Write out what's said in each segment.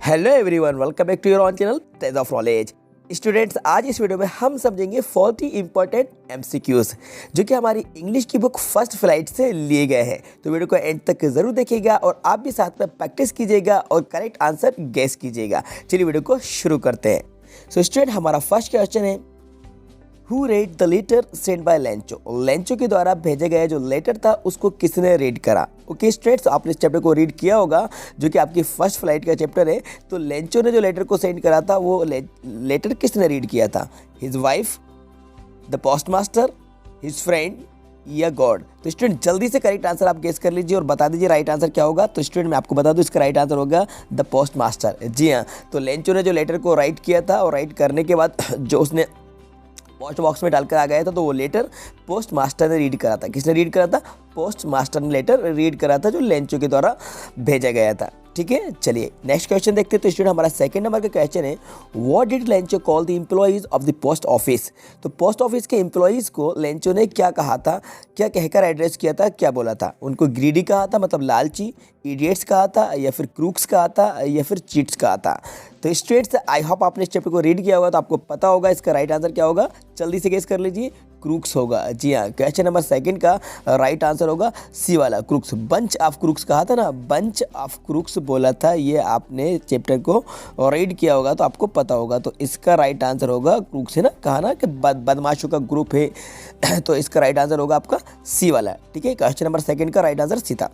Hello everyone, welcome back to your own channel Tej of knowledge. Students, आज इस video में हम समझेंगे 40 इंपॉर्टेंट एमसीक्यूज जो कि हमारी इंग्लिश की बुक फर्स्ट फ्लाइट से लिए गए हैं। तो वीडियो को एंड तक जरूर देखिएगा और आप भी साथ में प्रैक्टिस कीजिएगा और करेक्ट आंसर गेस कीजिएगा। चलिए वीडियो को शुरू करते हैं। सो स्टूडेंट, हमारा फर्स्ट क्वेश्चन है, who read the letter sent by Lencho. Lencho के द्वारा भेजा गया जो लेटर था उसको किसने रीड करा। ओके स्टूडेंट्स, आपने इस चैप्टर को रीड किया होगा जो कि आपकी फर्स्ट फ्लाइट का चैप्टर है। तो लेंचो ने जो लेटर को सेंड करा था वो लेटर किसने रीड किया था? His wife, the post master, his friend या गॉड। तो स्टूडेंट जल्दी से करेक्ट आंसर आप गेस कर लीजिए और बता दीजिए राइट आंसर क्या होगा। तो स्टूडेंट मैं आपको बता दूं, इसका राइट आंसर होगा द पोस्ट मास्टर। जी हाँ, तो लेंचो ने जो लेटर को राइट किया था और राइट करने के बाद जो उसने पोस्ट बॉक्स में डालकर आ गया था, तो वो लेटर पोस्ट मास्टर ने रीड करा था। किसने रीड करा था? पोस्ट मास्टर ने लेटर रीड करा था जो लेंचो के द्वारा भेजा गया था। ठीक है, चलिए नेक्स्ट क्वेश्चन देखते हैं। तो स्टूडेंट हमारा सेकंड नंबर का क्वेश्चन है, what did Lencho call the employees of the post office. तो पोस्ट ऑफिस के एम्प्लॉइज को लेंचो ने क्या कहा था, क्या कहकर एड्रेस किया था, क्या बोला था? उनको ग्रीडी कहा था, मतलब लालची, इडियट्स कहा था, या फिर क्रूक्स कहा था, या फिर चीट्स कहा था। तो स्टूडेंट्स, आई होप आपने इस चैप्टर को रीड किया होगा तो आपको पता होगा इसका राइट आंसर क्या होगा। जल्दी से गेस कर लीजिए, क्रूक्स होगा। जी हाँ, क्वेश्चन नंबर सेकंड का राइट आंसर होगा सी वाला, क्रूक्स। बंच ऑफ क्रूक्स कहा था ना, बंच ऑफ क्रूक्स बोला था। ये आपने चैप्टर को रीड किया होगा तो आपको पता होगा। तो इसका राइट आंसर होगा क्रूक्स, है ना, कहा ना कि बदमाशों का ग्रुप है। तो इसका राइट आंसर होगा आपका सी वाला। ठीक है, क्वेश्चन नंबर सेकंड का राइट आंसर सी था।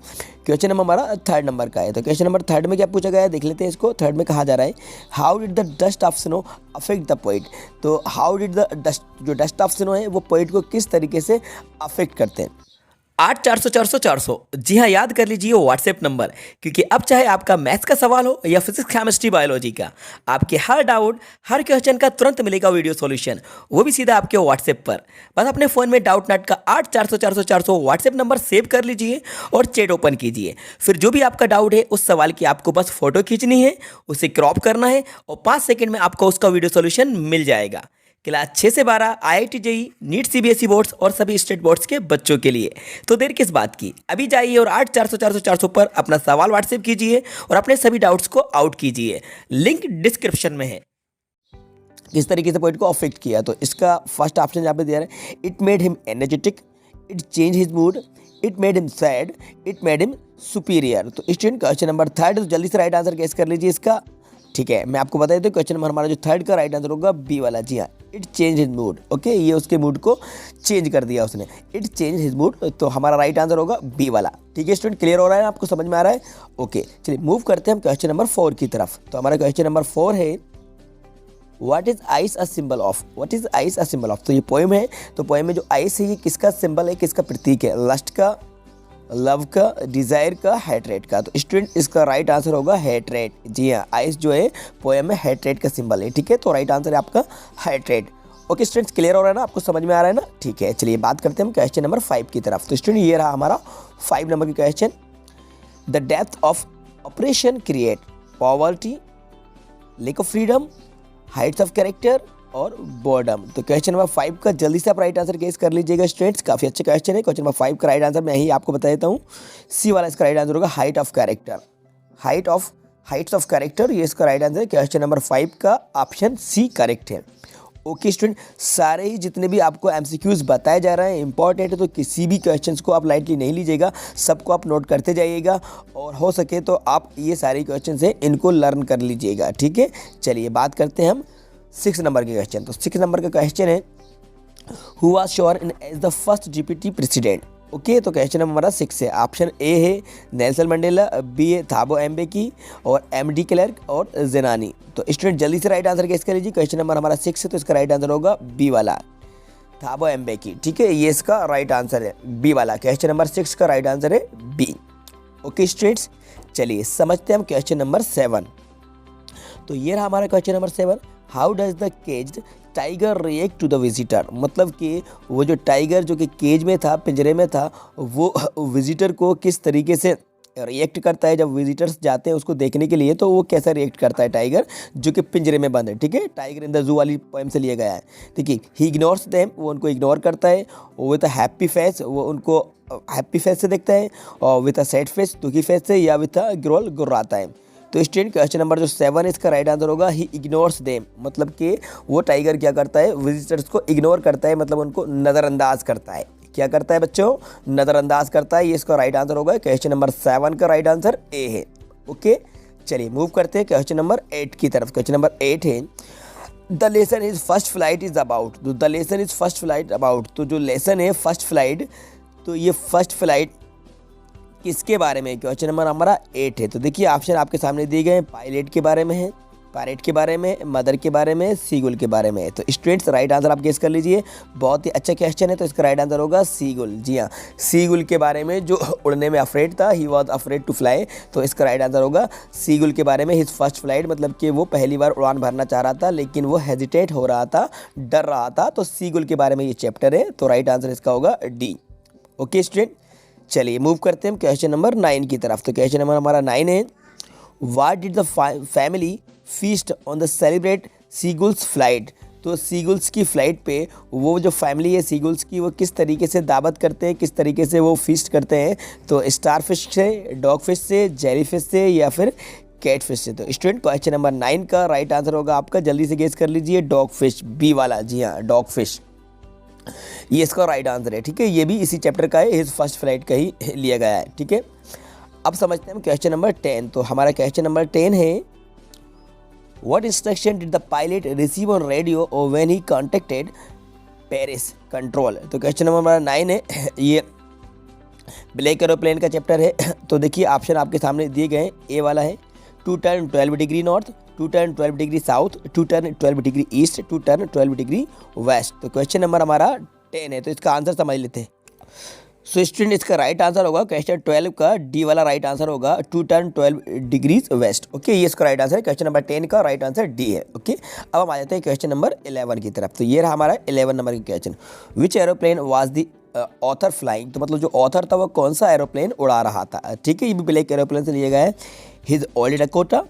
क्वेश्चन नंबर हमारा थर्ड नंबर का है। तो क्वेश्चन नंबर थर्ड में क्या पूछा गया है देख लेते हैं इसको। थर्ड में कहा जा रहा है, how did the dust of snow affect the poet. तो हाउ डिड द डस्ट, जो डस्ट ऑफ स्नो है वो पोइट को किस तरीके से अफेक्ट करते हैं। 8 400 400 400, जी हाँ, याद कर लीजिए व्हाट्सएप नंबर, क्योंकि अब चाहे आपका मैथ्स का सवाल हो या फिजिक्स केमिस्ट्री बायोलॉजी का, आपके हर डाउट हर क्वेश्चन का तुरंत मिलेगा वीडियो सॉल्यूशन, वो भी सीधा आपके व्हाट्सएप पर। बस अपने फ़ोन में डाउट नट का 8 400 400 400 व्हाट्सएप नंबर सेव कर लीजिए और चैट ओपन कीजिए। फिर जो भी आपका डाउट है उस सवाल की आपको बस फोटो खींचनी है, उसे क्रॉप करना है और 5 सेकंड में आपको उसका वीडियो सॉल्यूशन मिल जाएगा। क्लास 6 से 12 IIT JEE NEET CBSE boards और सभी स्टेट बोर्ड्स के बच्चों के लिए। तो देर किस बात की, अभी जाइए और 8 400 400 400 पर अपना सवाल व्हाट्सएप कीजिए और अपने सभी डाउट्स को आउट कीजिए। लिंक डिस्क्रिप्शन में है। किस तरीके से पॉइंट को अफेक्ट किया, तो इसका फर्स्ट ऑप्शन यहाँ पे दिया है, it made him energetic, it change his mood, it made him sad, it made him superior. तो स्टूडेंट क्वेश्चन नंबर थर्ड, तो जल्दी से राइट आंसर गेस कर लीजिए इसका। ठीक है, मैं आपको बता देता हूँ क्वेश्चन नंबर हमारा जो थर्ड का राइट आंसर होगा बी वाला। जी हाँ, it change his mood. Okay, ये उसके मूड को चेंज कर दिया उसने, इट चेंज हिज मूड। तो हमारा राइट आंसर होगा बी वाला। ठीक है स्टूडेंट, क्लियर हो रहा है, आपको समझ में आ रहा है? ओके, चलिए मूव करते हैं हम क्वेश्चन नंबर 4 की तरफ। तो हमारा क्वेश्चन नंबर 4 है, what is ice a symbol of. What is ice a symbol of. तो ये पोएम है। तो पोएम में जो आइस है ये किसका सिंबल है, किसका प्रतीक है? लस्ट का, लव का, डिजायर का, हेट्रेट का। तो स्टूडेंट इसका राइट आंसर होगा हेट्रेट। जी हाँ, आइस जो है पोएम में हेट्रेट का सिंबल है। ठीक है, तो राइट आंसर है आपका हेट्रेट। ओके स्टूडेंट्स, क्लियर हो रहा है ना, आपको समझ में आ रहा है ना? ठीक है, चलिए बात करते हैं हम क्वेश्चन नंबर 5 की तरफ। तो स्टूडेंट ये रहा हमारा 5 नंबर की question, the depth of operation create poverty, lack of freedom, heights of character और बोर्डम। तो क्वेश्चन नंबर 5 का जल्दी से आप राइट आंसर गेस कर लीजिएगा स्टूडेंट्स, काफी अच्छा क्वेश्चन है। क्वेश्चन नंबर 5 का राइट आंसर मैं ही आपको बता देता हूँ, सी वाला इसका राइट आंसर होगा height of character. Heights of character, ये इसका राइट आंसर है। क्वेश्चन नंबर 5 का ऑप्शन सी करेक्ट है। ओके स्टूडेंट, सारे ही जितने भी आपको एमसीक्यूज बताए जा रहे हैं इंपॉर्टेंट है, तो किसी भी क्वेश्चंस को आप लाइटली नहीं लीजिएगा, सबको आप नोट करते जाइएगा और हो सके तो आप ये सारे क्वेश्चंस हैं इनको लर्न कर लीजिएगा। ठीक है, चलिए बात करते हैं हम 6 नंबर के क्वेश्चन। तो 6 नंबर का क्वेश्चन है, who was sworn in as the first GPT president. Okay, तो क्वेश्चन नंबर हमारा 6 है। ऑप्शन ए है नेल्सन मंडेला, बी है थाबो एम्बेकी और MD क्लर्क और जेनानी। तो स्टूडेंट जल्दी से राइट आंसर गेस कर लीजिए। क्वेश्चन नंबर हमारा 6 है, तो इसका राइट आंसर होगा बी वाला, थाबो एम्बेकी। ठीक है, ये इसका राइट आंसर है बी वाला। क्वेश्चन नंबर 6 का राइट आंसर है बी। ओके स्टूडेंट्स, चलिए समझते हैं हम क्वेश्चन नंबर 7। तो ये रहा हमारा question number 7, how does the caged tiger react to the visitor. मतलब कि वो जो टाइगर जो कि केज में था, पिंजरे में था, वो विजिटर को किस तरीके से रिएक्ट करता है। जब विजिटर्स जाते हैं उसको देखने के लिए तो वो कैसा रिएक्ट करता है टाइगर जो कि पिंजरे में बंद है। ठीक है, टाइगर इन द जू वाली पोएम से लिया गया है। ठीक है, ही इग्नोर्स देम, वो उनको इग्नोर करता है। विद अ हैप्पी फेस, वो उनको हैप्पी फेस से देखता है, और विद अ सैड फेस, दुखी फेस से, या विद अ ग्रोल गुर्राता है। तो स्टूडेंट क्वेश्चन नंबर जो 7 है इसका राइट आंसर होगा ही इग्नोर्स देम, मतलब कि वो टाइगर क्या करता है, विजिटर्स को इग्नोर करता है, मतलब उनको नज़रअंदाज करता है। क्या करता है बच्चों, नज़रअंदाज करता है। ये इसका राइट आंसर होगा। क्वेश्चन नंबर 7 का राइट आंसर ए है। ओके, चलिए मूव करते हैं क्वेश्चन नंबर 8 की तरफ। क्वेश्चन नंबर 8 है the lesson is first flight is about. तो the lesson is first flight about, तो जो लेसन है फर्स्ट फ्लाइट, तो ये फर्स्ट फ्लाइट किसके बारे में? क्वेश्चन नंबर हमारा 8 है। तो देखिए ऑप्शन आपके सामने दिए गए हैं, पायलट के बारे में है, पैरेट के बारे में, मदर के बारे में, सीगुल के बारे में। तो स्टूडेंट्स राइट आंसर आप गेस कर लीजिए। बहुत ही अच्छा क्वेश्चन है, तो इसका राइट आंसर होगा सीगुल। जी हाँ, सीगुल के बारे में जो उड़ने में अफ्रेड था, he was afraid to fly, तो इसका राइट आंसर होगा सीगुल के बारे में। हिज फर्स्ट फ्लाइट, मतलब कि वो पहली बार उड़ान भरना चाह रहा था लेकिन वो हेजिटेट हो रहा था, डर रहा था। तो सीगुल के बारे में ये चैप्टर है, तो राइट आंसर इसका होगा डी। ओके स्टूडेंट, चलिए मूव करते हैं हम क्वेश्चन नंबर 9 की तरफ। तो क्वेश्चन नंबर हमारा 9 है what did the family feast on the celebrate seagull's flight. तो सीगुल्स की फ़्लाइट पे वो जो फैमिली है सीगुल्स की, वो किस तरीके से दावत करते हैं, किस तरीके से वो फीस्ट करते हैं? तो स्टार फिश से, डॉग फिश से, जेली फिश से, या फिर कैट फिश से। तो स्टूडेंट क्वेश्चन नंबर 9 का राइट आंसर होगा आपका, जल्दी से गेस कर लीजिए, डॉग फिश, बी वाला। जी हाँ, डॉग फिश, ये इसका राइट आंसर है। ठीक है, ये भी इसी चैप्टर का है, हिज फर्स्ट फ्लाइट का ही लिया गया है। ठीक है, अब समझते हैं हम क्वेश्चन नंबर 10। तो हमारा क्वेश्चन नंबर 10 है what instruction did the pilot receive on radio और when he contacted Paris control. तो क्वेश्चन नंबर हमारा 9 है, ये ब्लैक एरोप्लेन का चैप्टर है। तो देखिए ऑप्शन आपके सामने दिए गए हैं, ए वाला है to turn 12 degree north, to turn 12 degree south, to turn 12 degree east, to turn 12 degree west. तो क्वेश्चन नंबर हमारा 10 है, तो इसका आंसर समझ लेते हैं। सो स्टूडेंट इसका राइट आंसर होगा क्वेश्चन 12 का डी वाला राइट आंसर होगा, to turn 12 degrees west. Okay, ये इसका राइट आंसर है। क्वेश्चन नंबर 10 का राइट आंसर डी है। ओके, अब हम आ जाते हैं क्वेश्चन नंबर 11 की तरफ। तो ये रहा हमारा 11 नंबर का question, which aeroplane was the author flying. तो मतलब जो ऑथर था वो कौन सा एरोप्लेन उड़ा रहा था? ठीक है, ये भी ब्लैक एरोप्लेन से लिया गया है। His old Dakota,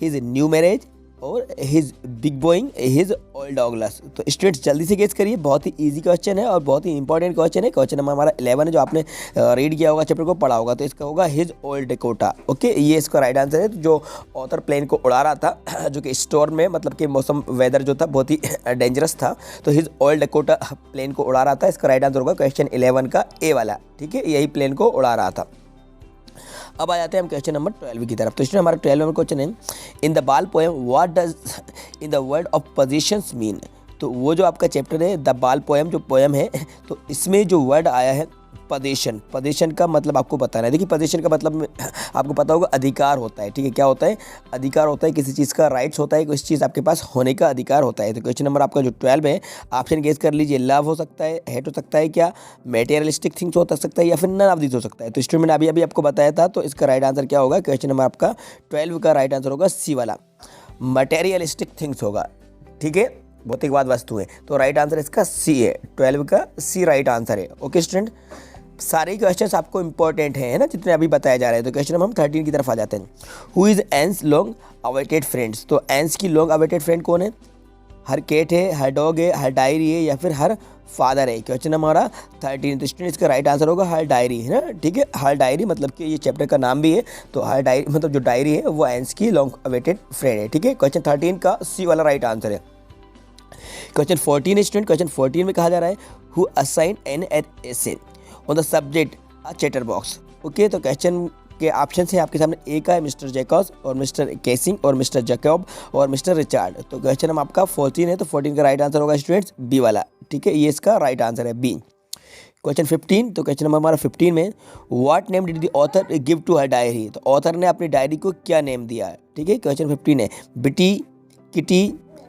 his new marriage, और his big Boeing, his old Douglas. तो स्टूडेंट्स जल्दी से गेस करिए, बहुत ही इजी क्वेश्चन है और बहुत ही इंपॉर्टेंट क्वेश्चन है। क्वेश्चन नंबर हमारा 11 है, जो आपने रीड किया होगा, चैप्टर को पढ़ा होगा, तो इसका होगा हिज ओल्ड डकोटा। ओके, ये इसका राइट आंसर है। तो जो ऑथर प्लेन को उड़ा रहा था, जो कि स्टोर में, मतलब कि मौसम वेदर जो था बहुत ही डेंजरस था, तो हिज ओल्ड डकोटा प्लेन को उड़ा रहा था। इसका राइट आंसर होगा क्वेश्चन 11 का ए वाला। ठीक है, यही प्लेन को उड़ा रहा था। अब आ जाते हैं हम क्वेश्चन नंबर 12 की तरफ। तो इसमें हमारा 12 नंबर क्वेश्चन है इन द बाल poem what does in the word of positions mean. तो वो जो आपका चैप्टर है द बाल पोएम, जो पोएम है, तो इसमें जो वर्ड आया है पोजीशन, पोजीशन का मतलब आपको बताना है। देखिए पोजीशन का मतलब आपको पता होगा अधिकार होता है। ठीक है, क्या होता है? अधिकार होता है, किसी चीज़ का राइट्स होता है, किसी चीज़ आपके पास होने का अधिकार होता है। तो क्वेश्चन नंबर आपका जो 12 है, ऑप्शन गेस कर लीजिए, लव हो सकता है, हेट हो सकता है, क्या मटेरियलिस्टिक थिंग्स हो सकता है, या फिर नन ऑफ दिस हो सकता है। तो स्टूडेंट मैंने अभी आपको बताया था, तो इसका राइट आंसर क्या होगा? क्वेश्चन नंबर आपका 12 का राइट आंसर होगा सी वाला, मटेरियलिस्टिक थिंग्स होगा। ठीक है, भौतिकवाद वस्तुएं। तो राइट आंसर इसका सी है, 12 का सी राइट आंसर है। ओके स्टूडेंट, सारे क्वेश्चंस आपको इंपॉर्टेंट हैं, है ना, जितने अभी बताए जा रहे हैं। तो क्वेश्चन हम 13 की तरफ आ जाते हैं। Who is Ann's long awaited friends. तो एंस की लॉन्ग अवेटेड फ्रेंड कौन है? हर कैट है, हर डॉग है, हर डायरी है, या फिर हर फादर है। क्वेश्चन हमारा 13। तो स्टूडेंट इसका राइट आंसर होगा हर डायरी, है ना। ठीक है, हर डायरी मतलब कि ये चैप्टर का नाम भी है। तो हर डायरी मतलब जो डायरी है वो एंस की लॉन्ग अवेटेड फ्रेंड है। ठीक है, क्वेश्चन 13 का सी वाला राइट आंसर है। क्वेश्चन 14 स्टूडेंट, क्वेश्चन 14 में कहा जा रहा है who assign an essay on the subject a chatter box. Okay, तो क्वेश्चन के ऑप्शन है आपके सामने, ए का है मिस्टर जैकॉस, और मिस्टर केसिंग, और मिस्टर जैकब, और मिस्टर रिचार्ड। तो क्वेश्चन हम आपका 14 है, तो 14 का राइट आंसर होगा स्टूडेंट्स बी वाला। ठीक है, ये इसका राइट आंसर है बी। क्वेश्चन 15, तो क्वेश्चन नंबर हमारा 15 में what name did the author give to her diary. तो ऑथर ने अपनी डायरी को क्या नेम दिया है? ठीक है, क्वेश्चन 15 है बिटी, किटी,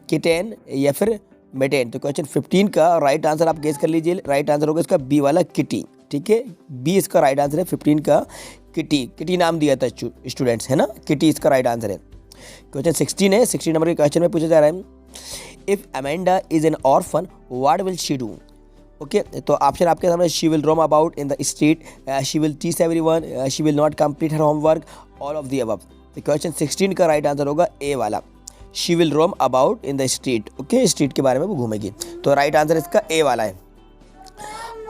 किटेन, या फिर मेटेन। तो क्वेश्चन 15 का राइट आंसर आप गेस कर लीजिए, राइट आंसर होगा इसका बी वाला किटी। ठीक है, बी इसका राइट आंसर है 15 का किटी। किटी नाम दिया था स्टूडेंट्स, है ना, किटी इसका राइट आंसर है। क्वेश्चन 16 है, 16 नंबर के क्वेश्चन में पूछा जा रहा है if Amanda is an orphan what will she do. Okay, तो ऑप्शन आपके सामने, she will roam about in the street, she will teach everyone, she will not complete her homework, all of the above. तो question 16 का right answer होगा A वाला, she will roam about in the street. Okay, street के बारे में वो घूमेगी। तो राइट आंसर इसका ए वाला है।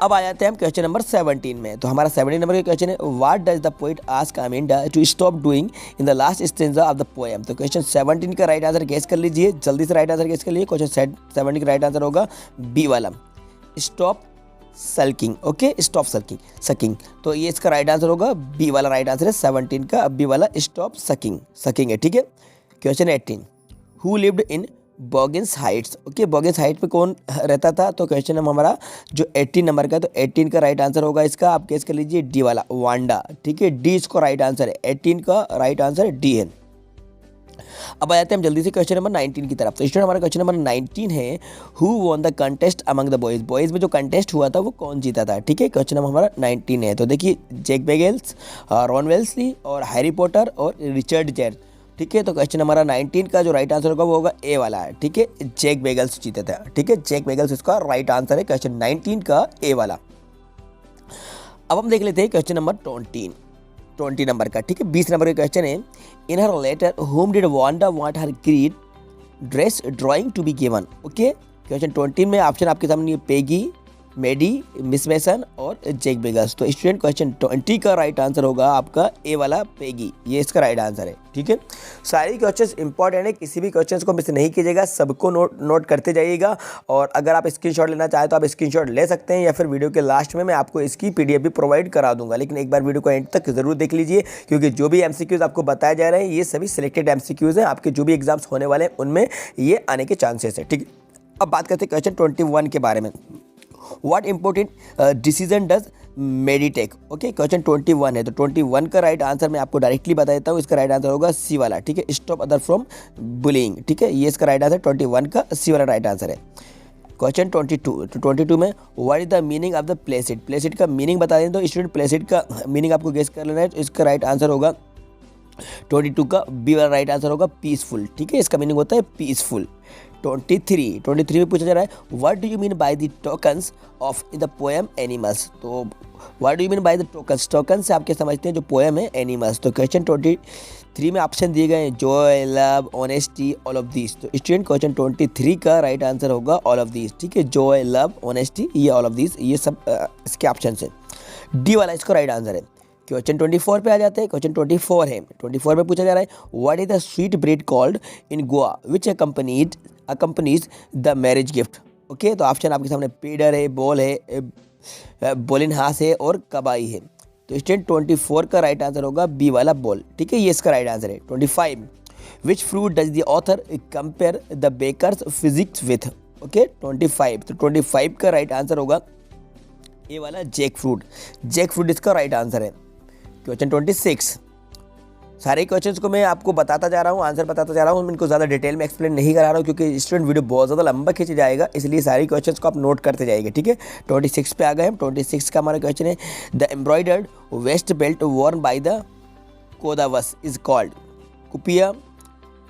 अब आ जाते हैं हम क्वेश्चन नंबर 17 में। तो हमारा 17 नंबर का क्वेश्चन है, what does the poet ask Amanda to stop doing in the last stanza of the poem. तो क्वेश्चन 17 का राइट आंसर गेस कर लीजिए, जल्दी से राइट आंसर गेस कर लीजिए। क्वेश्चन 17 का राइट आंसर होगा बी वाला, stop sulking. Okay, stop sulking, sucking. तो ये इसका राइट आंसर होगा बी वाला, राइट आंसर है 17 का बी वाला, स्टॉप सकिंग, सकिंग है। ठीक है, question 18, who lived in Boggins Heights. Okay, Boggins Height पे कौन रहता था। तो क्वेश्चन हमारा जो 18 नंबर का, तो 18 का राइट आंसर होगा इसका, आप गेस कर लीजिए, डी वाला, वांडा। ठीक है, डी इसको राइट आंसर है, 18 का राइट आंसर डी है। अब आ जाते हैं हम जल्दी से क्वेश्चन नंबर 19 की तरफ। तो स्टूडेंट हमारा क्वेश्चन नंबर 19 है, who won the contest among the boys. Boys में जो कंटेस्ट हुआ था वो कौन जीता था। ठीक है, क्वेश्चन नंबर हमारा 19 है। तो देखिए, जैक बेगल्स, रॉन वेल्सली और हैरी पॉटर और रिचर्ड जेर। ठीक है, तो क्वेश्चन हमारा 19 का जो राइट आंसर होगा वो होगा ए वाला है। ठीक है, जैक बेगल्स जीते थे। ठीक है, जैक बेगल्स इसका राइट आंसर है, क्वेश्चन 19 का ए वाला। अब हम देख लेते हैं क्वेश्चन नंबर 20 नंबर का। ठीक है, 20 नंबर का क्वेश्चन है, in her letter home did Wanda want her green dress drawing to be given. Okay, question 20 में ऑप्शन आपके सामने, पेगी, मेडी, मिस मेसन और जैक बेगल्स। तो स्टूडेंट क्वेश्चन 20 का राइट आंसर होगा आपका ए वाला, पेगी, ये इसका राइट आंसर है। ठीक है, सारी क्वेश्चंस इंपॉर्टेंट है, किसी भी क्वेश्चंस को मिस नहीं कीजिएगा, सबको नोट करते जाइएगा। और अगर आप स्क्रीनशॉट लेना चाहें तो आप स्क्रीनशॉट ले सकते हैं, या फिर वीडियो के लास्ट में मैं आपको इसकी पीडीएफ भी प्रोवाइड करा दूंगा। लेकिन एक बार वीडियो को एंड तक जरूर देख लीजिए, क्योंकि जो भी एमसीक्यूज आपको बताए जा रहे हैं ये सभी सिलेक्टेड एमसीक्यूज हैं, आपके जो भी एग्जाम्स होने वाले हैं उनमें ये आने के चांसेस है। ठीक है, अब बात करते हैं क्वेश्चन 21 के बारे में। What important decision does Maddie take. Okay, question 21 है। तो 21 का राइट आंसर मैं आपको डायरेक्टली बता देता हूँ, इसका राइट आंसर होगा सी वाला। ठीक है, स्टॉप अदर फ्रॉम बुलिंग। ठीक है, ये इसका राइट आंसर 21 का सी वाला राइट आंसर है। क्वेश्चन 22, तो 22 में what is the meaning of the Placid. Placid का मीनिंग बता दें तो स्टूडेंट प्लेसिड का मीनिंग आपको गेस कर लेना है। तो इसका राइट आंसर होगा 22 का बी वाला राइट आंसर होगा पीसफुल। ठीक है, इसका मीनिंग होता है पीसफुल। 23 में पूछा जा रहा है, what do you mean by the tokens of in the poem animals. तो what do you mean by the tokens, token से आपके समझते हैं जो पोएम है एनिमल्स। तो क्वेश्चन 23 में ऑप्शन दिए गए हैं, Joy, love, honesty, all of this. तो स्टूडेंट क्वेश्चन 23 का राइट आंसर होगा ऑल ऑफ दिस। ठीक है, जॉय, लव, ऑनेस्टी, ये ऑल ऑफ दिस, ये सब इसके ऑप्शन है। डी वाला इसका राइट आंसर है। क्वेश्चन 24 पे आ जाते हैं। क्वेश्चन 24 है, 24 में पूछा जा रहा है, what is the sweet bread called in Goa which accompanies the marriage gift. Okay, तो ऑप्शन आपके सामने पेडर है, बॉल है, बोलिनहास है और कबाई है। तो स्टूडेंट 24 का राइट आंसर होगा बी वाला, बॉल। ठीक है, ये इसका राइट आंसर है। 25, which fruit does the author compare the bakers physics with. Okay, 25, तो 25 का राइट आंसर होगा ए वाला, जैक फ्रूट। जैक फ्रूट इसका राइट आंसर है। क्वेश्चन 26, सारे क्वेश्चंस को मैं आपको बताता जा रहा हूँ, आंसर बताता जा रहा हूँ, मैं इनको ज़्यादा डिटेल में एक्सप्लेन नहीं करा रहा हूँ क्योंकि स्टूडेंट वीडियो बहुत ज़्यादा लंबा खींच जाएगा, इसलिए सारी क्वेश्चंस को आप नोट करते जाएंगे। ठीक है, 26 पे आ गए हम। 26 का हमारा क्वेश्चन है, the embroidered waist belt worn by the Kodavas is called kuppia,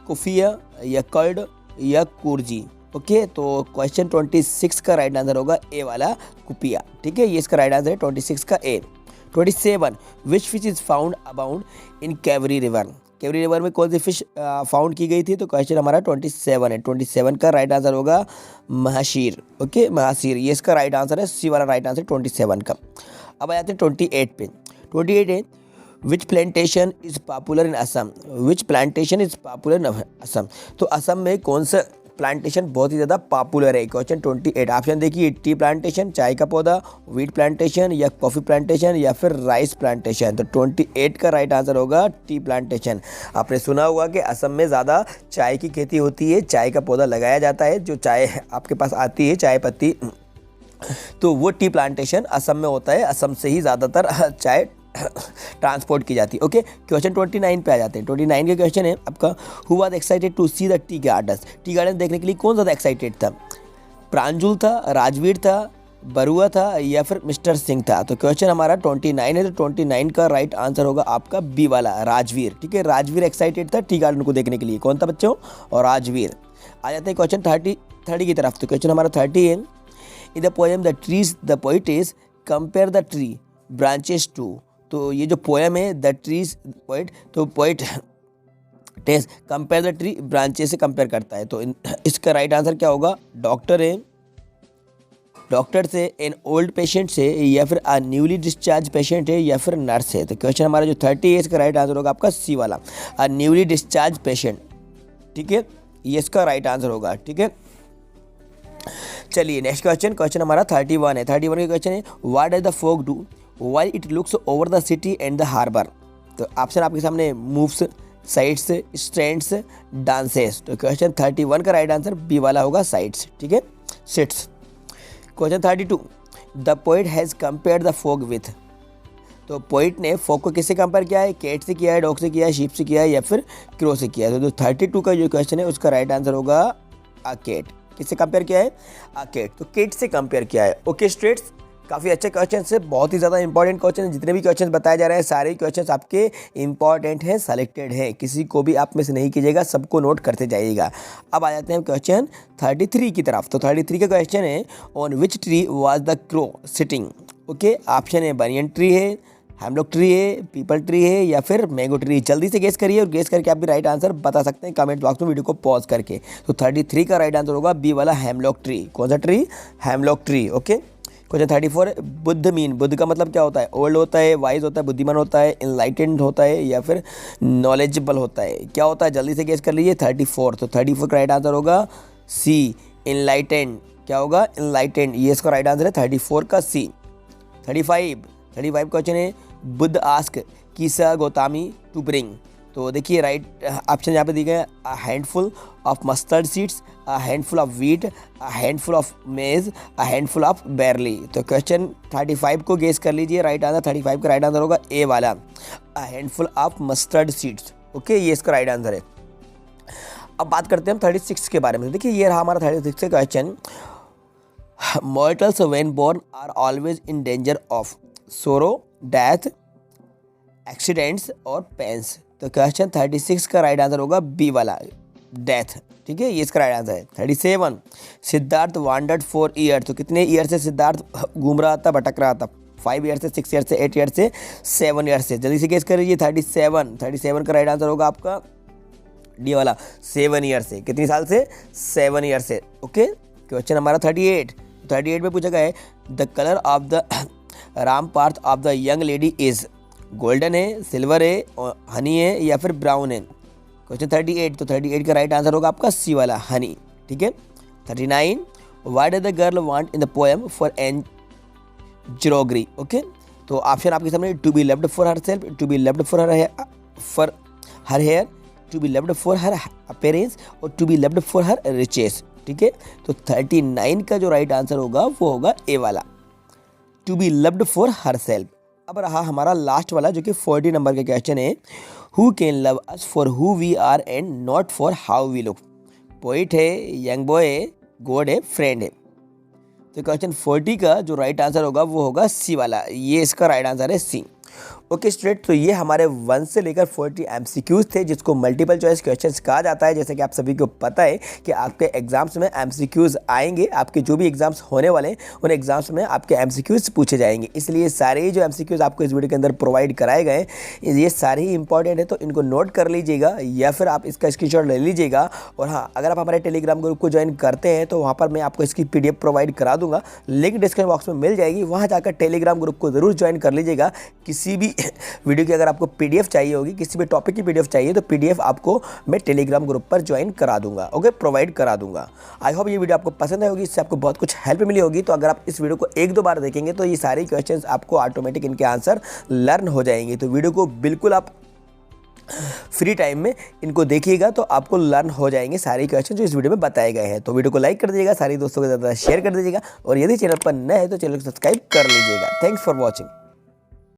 kufiya या कर्ड या कुर्जी। ओके, तो क्वेश्चन 26 का राइट आंसर होगा ए वाला, कुपिया। ठीक है, ये इसका राइट आंसर है 26 का A. 27, which fish is found abound in Kaveri river. Kaveri river में कौन सी फिश फाउंड की गई थी। तो क्वेश्चन हमारा 27 है। 27 का राइट आंसर होगा महाशीर। ओके, महाशीर, ये इसका राइट आंसर है, सी वाला राइट आंसर 27 का। अब आ जाते हैं 28 पे। 28 है, which plantation is popular in Assam. Which plantation is popular in Assam. तो असम में कौन सा प्लांटेशन बहुत ही ज़्यादा पॉपुलर है। क्वेश्चन 28, ऑप्शन देखिए, टी प्लांटेशन, चाय का पौधा, वीट प्लांटेशन या कॉफ़ी प्लांटेशन या फिर राइस प्लांटेशन। तो 28 का राइट आंसर होगा टी प्लांटेशन। आपने सुना होगा कि असम में ज़्यादा चाय की खेती होती है, चाय का पौधा लगाया जाता है, जो चाय आपके पास आती है, चाय पत्ती, तो वो टी प्लांटेशन असम में होता है। असम से ही ज़्यादातर चाय ट्रांसपोर्ट की जाती है। ओके, क्वेश्चन 29 पे आ जाते हैं। 29 का क्वेश्चन है आपका, who was excited to see the tea garden. Tea garden देखने के लिए कौन ज़्यादा एक्साइटेड था। प्रांजुल था, राजवीर था, बरुआ था या फिर मिस्टर सिंह था। तो क्वेश्चन हमारा 29 है, तो 29 का राइट आंसर होगा आपका बी वाला, राजवीर। ठीक है, राजवीर एक्साइटेड था टी गार्डन को देखने के लिए। कौन था बच्चों, और राजवीर। आ जाते हैं क्वेश्चन 30 की तरफ। तो क्वेश्चन हमारा 30 है, in the poem the trees the poetess compare the tree branches to. तो ये जो पोएम है द ट्रीज पोइट, तो poetess compare the tree branches से कंपेयर करता है। तो इसका राइट आंसर क्या होगा, डॉक्टर है, डॉक्टर से, एन ओल्ड पेशेंट से, या फिर अ न्यूली डिस्चार्ज पेशेंट है, या फिर नर्स है। तो क्वेश्चन हमारा जो 30 इसका राइट आंसर होगा आपका सी वाला, अ न्यूली डिस्चार्ज पेशेंट। ठीक है, ये इसका राइट आंसर होगा। ठीक है, चलिए नेक्स्ट क्वेश्चन हमारा 31 है। 31 का क्वेश्चन है, what does the fog do while it looks over the city and the harbour. तो ऑप्शन आपके सामने, मूव्स, साइट्स, स्टैंड्स, डांसेस। तो क्वेश्चन 31 का राइट आंसर बी वाला होगा, साइट्स। ठीक है, sits. Question 32, the poet has compare the fog with. तो पोइट ने फॉग को किससे कंपेयर किया है? कैट से किया है, डॉग से किया है, शीप से किया है, या फिर क्रो से किया है। तो 32 का जो क्वेश्चन है उसका राइट आंसर होगा अ कैट। किससे कंपेयर किया है? A cat. तो कैट से कंपेयर किया है। ओके स्टूडेंट्स, काफ़ी अच्छे क्वेश्चन है, बहुत ही ज़्यादा इंपॉर्टेंट क्वेश्चन है। जितने भी क्वेश्चन बताए जा रहे हैं सारे क्वेश्चन आपके इंपॉर्टेंट हैं, सेलेक्टेड हैं, किसी को भी आप में से नहीं कीजिएगा, सबको नोट करते जाइएगा। अब आ जाते हैं क्वेश्चन 33 की तरफ। तो 33 का क्वेश्चन है, on which tree was the crow sitting. Okay, option है बनियन ट्री है, हेमलॉक ट्री है, पीपल ट्री है, या फिर मैंगो ट्री। जल्दी से गेस करिए और गेस करके आप भी राइट आंसर बता सकते हैं कमेंट बॉक्स में वीडियो को पॉज करके। तो 33 का राइट आंसर होगा बी वाला, हेमलॉक ट्री। कौन सा tree? Hemlock tree. Okay, question 34, Buddha mean. Buddha का मतलब क्या होता है? ओल्ड होता है, वाइज होता है, बुद्धिमान होता है, इनलाइटेंड होता है, या फिर नॉलेजेबल होता है। क्या होता है? जल्दी से गेस कर लीजिए। 34। तो 34 का राइट आंसर होगा सी, इनलाइटेंड। क्या होगा? इनलाइटेंड। ये इसका राइट आंसर है 34 का सी। 35 क्वेश्चन है, Buddha ask Kisa Gautami to bring. तो देखिए राइट ऑप्शन यहाँ पे दिए गए, a handful of mustard seeds, a handful of wheat, a handful of maize, a handful of बैरली। तो क्वेश्चन 35 को गेस कर लीजिए। राइट आंसर 35 का राइट आंसर होगा ए वाला, अ handful of mustard seeds. Okay, ये इसका राइट आंसर है। अब बात करते हैं हम 36 के बारे में। देखिए ये रहा हमारा 36 का question, mortals when born are always in danger of sorrow, death, accidents और पेंस। तो क्वेश्चन 36 का राइट आंसर होगा बी वाला, डेथ। ठीक है, ये इसका राइट आंसर है। 37, सिद्धार्थ वांडर्ड फॉर ईयर। तो कितने ईयर से सिद्धार्थ घूम रहा था, भटक रहा था? 5 ईयर से, 6 ईयर से, 8 ईयर से, 7 ईयर से। जल्दी से गेस कर लीजिए। 37 का राइट आंसर होगा आपका डी वाला, 7 ईयर से। कितनी साल से? 7 ईयर से। ओके, क्वेश्चन हमारा 38 में पूछा गया है, द कलर ऑफ द राम पार्थ of the young lady is. Golden है, सिल्वर है, हनी है, या फिर ब्राउन है। क्वेश्चन 38। तो 38 का राइट आंसर होगा आपका सी वाला, हनी। ठीक है, 39, what does the girl want in the poem for an जिरोग्री। ओके, तो ऑप्शन आपके सामने, to be loved for her self, to be loved for her hair, to be loved for her appearance, और to be loved for her riches. ठीक है, तो 39 का जो राइट आंसर होगा वो होगा ए वाला, to be loved for her self. अब रहा हमारा लास्ट वाला जो कि 40 नंबर का क्वेश्चन है, who can love us for who we are and not for how we look. Poet है, यंग बॉय है, गॉड है, फ्रेंड है। तो क्वेश्चन 40 का जो राइट आंसर होगा वो होगा सी वाला, ये इसका राइट आंसर है सी। ओके स्टूडेंट, तो ये हमारे 1 से लेकर 40 एमसीक्यूज थे जिसको मल्टीपल चॉइस क्वेश्चंस कहा जाता है। जैसे कि आप सभी को पता है कि आपके एग्जाम्स में एमसीक्यूज आएंगे, आपके जो भी एग्जाम्स होने वाले हैं उन एग्जाम्स में आपके एमसीक्यूज पूछे जाएंगे। इसलिए सारे जो एमसीक्यूज आपको इस वीडियो के अंदर प्रोवाइड कराए गए ये सारे ही इंपॉर्टेंट है, तो इनको नोट कर लीजिएगा या फिर आप इसका स्क्रीनशॉट ले लीजिएगा। और हाँ, अगर आप हमारे टेलीग्राम ग्रुप को ज्वाइन करते हैं तो वहाँ पर मैं आपको इसकी PDF प्रोवाइड करा दूंगा, लिंक डिस्क्रिप्शन बॉक्स में मिल जाएगी, वहाँ जाकर टेलीग्राम ग्रुप को जरूर ज्वाइन कर लीजिएगा। किसी भी वीडियो की अगर आपको PDF चाहिए होगी, किसी भी टॉपिक की PDF चाहिए तो PDF आपको मैं टेलीग्राम ग्रुप पर ज्वाइन करा दूंगा। ओके, प्रोवाइड करा दूंगा। आई होप ये वीडियो आपको पसंद आई होगी, इससे आपको बहुत कुछ हेल्प मिली होगी। तो अगर आप इस वीडियो को 1-2 बार देखेंगे तो ये सारे क्वेश्चंस आपको ऑटोमेटिक इनके आंसर लर्न हो जाएंगे। तो वीडियो को बिल्कुल आप फ्री टाइम में इनको देखिएगा तो आपको लर्न हो जाएंगे सारे क्वेश्चन जो इस वीडियो में बताए गए हैं। तो वीडियो को लाइक कर दीजिएगा, सारे दोस्तों के साथ शेयर कर दीजिएगा, और यदि चैनल पर नए हैं तो चैनल को सब्सक्राइब कर लीजिएगा। Thanks for watching.